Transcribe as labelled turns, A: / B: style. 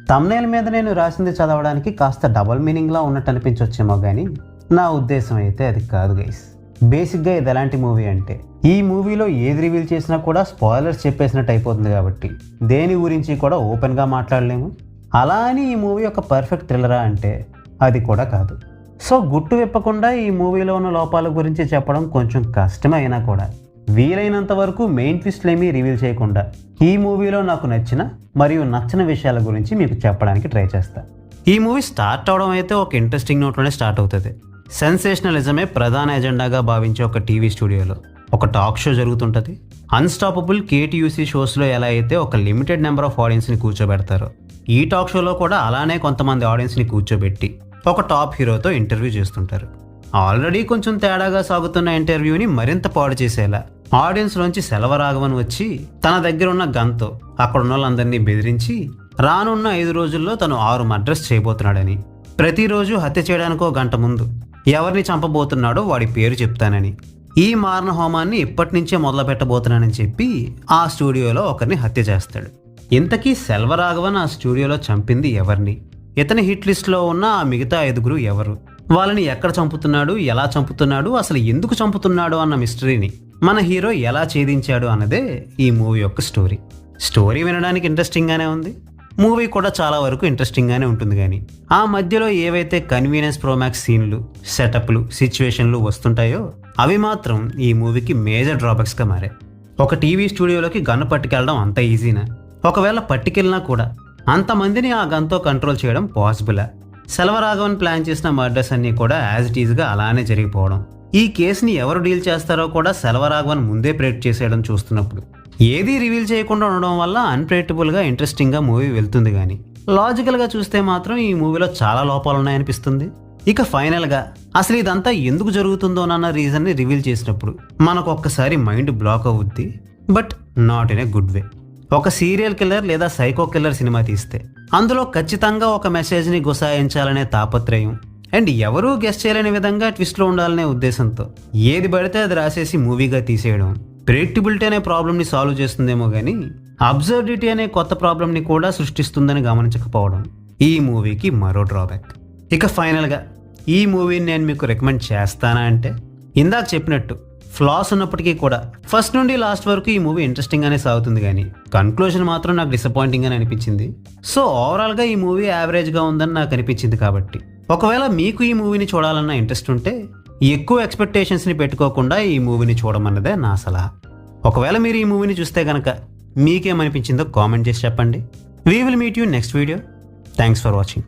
A: Thumbnail మీద నేను రాసింది చదవడానికి కాస్త డబుల్ మీనింగ్లా ఉన్నట్టు అనిపించొచ్చేమో కానీ నా ఉద్దేశం అయితే అది కాదు గైస్. బేసిక్గా ఇది ఎలాంటి మూవీ అంటే, ఈ మూవీలో ఏది రివీల్ చేసినా కూడా స్పాయిలర్స్ చెప్పేసినట్టు అయిపోతుంది కాబట్టి దేని గురించి కూడా ఓపెన్గా మాట్లాడలేము. అలా అని ఈ మూవీ ఒక పర్ఫెక్ట్ థ్రిల్లరా అంటే అది కూడా కాదు. సో గుట్టు విప్పకుండా ఈ మూవీలో ఉన్న లోపాల గురించి చెప్పడం కొంచెం కష్టమైనా కూడా వీలైనంత వరకు మెయిన్ ట్విస్ట్లు ఏమీ రివీల్ చేయకుండా ఈ మూవీలో నాకు నచ్చిన మరియు నచ్చని విషయాల గురించి మీకు చెప్పడానికి ట్రై చేస్తా. ఈ మూవీ స్టార్ట్ అవడం అయితే ఒక ఇంట్రెస్టింగ్ నోట్లోనే స్టార్ట్ అవుతుంది. సెన్సేషనలిజమే ప్రధాన ఎజెండాగా భావించే ఒక టీవీ స్టూడియోలో ఒక టాక్ షో జరుగుతుంటుంది. అన్స్టాపబుల్ కేటీయూసీ షోస్లో ఎలా అయితే ఒక లిమిటెడ్ నెంబర్ ఆఫ్ ఆడియన్స్ని కూర్చోబెడతారో, ఈ టాక్ షోలో కూడా అలానే కొంతమంది ఆడియన్స్ని కూర్చోబెట్టి ఒక టాప్ హీరోతో ఇంటర్వ్యూ చేస్తుంటారు. ఆల్రెడీ కొంచెం తేడాగా సాగుతున్న ఇంటర్వ్యూని మరింత పాడు చేసేలా ఆడియన్స్లోంచి సెల్వరాఘవన్ వచ్చి తన దగ్గర ఉన్న గన్తో అక్కడున్న వాళ్ళందరినీ బెదిరించి రానున్న 5 రోజుల్లో తను 6 మర్డర్స్ చేయబోతున్నాడని, ప్రతిరోజు హత్య చేయడానికో గంట ముందు ఎవరిని చంపబోతున్నాడో వాడి పేరు చెప్తానని, ఈ మారణ హోమాన్ని ఇప్పటి నుంచే మొదలు పెట్టబోతున్నానని చెప్పి ఆ స్టూడియోలో ఒకరిని హత్య చేస్తాడు. ఇంతకీ సెల్వరాఘవన్ ఆ స్టూడియోలో చంపింది ఎవరిని, ఇతని హిట్ లిస్ట్లో ఉన్న ఆ మిగతా 5 ఎవరు, వాళ్ళని ఎక్కడ చంపుతున్నాడు, ఎలా చంపుతున్నాడు, అసలు ఎందుకు చంపుతున్నాడు అన్న మిస్టరీని మన హీరో ఎలా ఛేదించాడు అన్నదే ఈ మూవీ యొక్క స్టోరీ వినడానికి ఇంట్రెస్టింగ్గానే ఉంది. మూవీ కూడా చాలా వరకు ఇంట్రెస్టింగ్గానే ఉంటుంది. కానీ ఆ మధ్యలో ఏవైతే కన్వీనియన్స్ ప్రోమాక్స్ సీన్లు, సెటప్లు, సిచ్యువేషన్లు వస్తుంటాయో అవి మాత్రం ఈ మూవీకి మేజర్ డ్రాబ్యాక్స్గా మారాయి. ఒక టీవీ స్టూడియోలోకి గన్ను పట్టుకెళ్ళడం అంత ఈజీనా? ఒకవేళ పట్టుకెళ్ళినా కూడా అంతమందిని ఆ గన్తో కంట్రోల్ చేయడం పాసిబులా? సెల్వరాఘవన్ ప్లాన్ చేసిన మర్డర్స్ అన్నీ కూడా యాజ్ ఇట్ ఈజ్గా అలానే జరిగిపోవడం, ఈ కేసుని ఎవరు డీల్ చేస్తారో కూడా సెల్వరాఘవన్ ముందే ప్రెడిక్ట్ చేసేయడం చూస్తున్నప్పుడు ఏదీ రివీల్ చేయకుండా ఉండడం వల్ల అన్ప్రెడిక్టబుల్గా ఇంట్రెస్టింగ్గా మూవీ వెళ్తుంది. కానీ లాజికల్గా చూస్తే మాత్రం ఈ మూవీలో చాలా లోపాలు ఉన్నాయనిపిస్తుంది. ఇక ఫైనల్గా అసలు ఇదంతా ఎందుకు జరుగుతుందోనన్న రీజన్ని రివీల్ చేసినప్పుడు మనకు ఒక్కసారి మైండ్ బ్లాక్ అవుద్ది, but not in a good way. ఒక సీరియల్ కిల్లర్ లేదా సైకో కిల్లర్ సినిమా తీస్తే అందులో ఖచ్చితంగా ఒక మెసేజ్ని గుసాయించాలనే తాపత్రయం అండ్ ఎవరూ గెస్ట్ చేయలేని విధంగా ట్విస్ట్లో ఉండాలనే ఉద్దేశంతో ఏది పడితే అది రాసేసి మూవీగా తీసేయడం ప్రెడిక్టబిలిటీ అనే ప్రాబ్లమ్ని సాల్వ్ చేస్తుందేమో కానీ అబ్సర్డిటీ అనే కొత్త ప్రాబ్లమ్ని కూడా సృష్టిస్తుందని గమనించకపోవడం ఈ మూవీకి మరో డ్రాబ్యాక్. ఇక ఫైనల్గా ఈ మూవీని నేను మీకు రికమెండ్ చేస్తానా అంటే, ఇందాక చెప్పినట్టు ఫ్లాస్ ఉన్నప్పటికీ కూడా ఫస్ట్ నుండి లాస్ట్ వరకు ఈ మూవీ ఇంట్రెస్టింగ్గానే సాగుతుంది. కానీ కన్క్లూజన్ మాత్రం నాకు డిసప్పాయింటింగ్ అని అనిపించింది. సో ఓవరాల్గా ఈ మూవీ యావరేజ్గా ఉందని నాకు అనిపించింది. కాబట్టి ఒకవేళ మీకు ఈ మూవీని చూడాలన్న ఇంట్రెస్ట్ ఉంటే ఎక్కువ ఎక్స్పెక్టేషన్స్ని పెట్టుకోకుండా ఈ మూవీని చూడమన్నదే నా సలహా. ఒకవేళ మీరు ఈ మూవీని చూస్తే కనుక మీకేమనిపించిందో కామెంట్ చేసి చెప్పండి. We will meet you next video. Thanks for watching.